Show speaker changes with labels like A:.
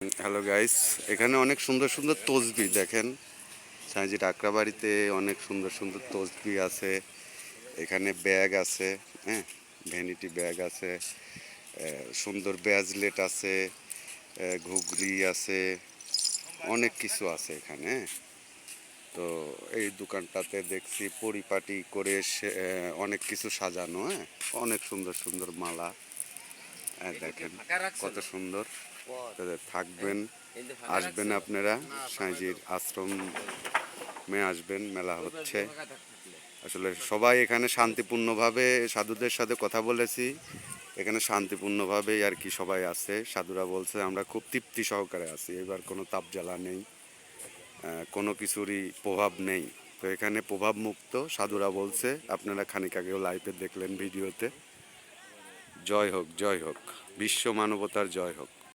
A: Hello guys, এখানে অনেক সুন্দর সুন্দর তসবি দেখেন। সাইজির আক্রাবাড়িতে অনেক সুন্দর সুন্দর তসবি আছে। এখানে ব্যাগ আছে, হ্যাঁ, ভ্যানিটি ব্যাগ আছে, সুন্দর ব্যাজলেট আছে, ঘুগরি আছে, অনেক কিছু আছে এখানে, হ্যাঁ। তো এই দোকানটাতে দেখছি পরিপাটি করে অনেক কিছু সাজানো, হ্যাঁ, অনেক সুন্দর সুন্দর মালা। হ্যাঁ, দেখেন কত সুন্দর। থাকবেন, আসবেন আপনারা সাঁইজির আশ্রমে আসবেন, মেলা হচ্ছে। আসলে সবাই এখানে শান্তিপূর্ণভাবে সাধুদের সাথে কথা বলেছি, এখানে শান্তিপূর্ণভাবেই আর কি সবাই আছে। সাধুরা বলছে আমরা খুব তৃপ্তি সহকারে আছি, এবার কোনো তাপ জ্বালা নেই, কোনো কিছুরই প্রভাব নেই। তো এখানে প্রভাব মুক্ত সাধুরা বলছে, আপনারা খানিক আগেও লাইভে দেখলেন ভিডিওতে। জয় হোক, জয় হোক, বিশ্ব মানবতার জয় হোক।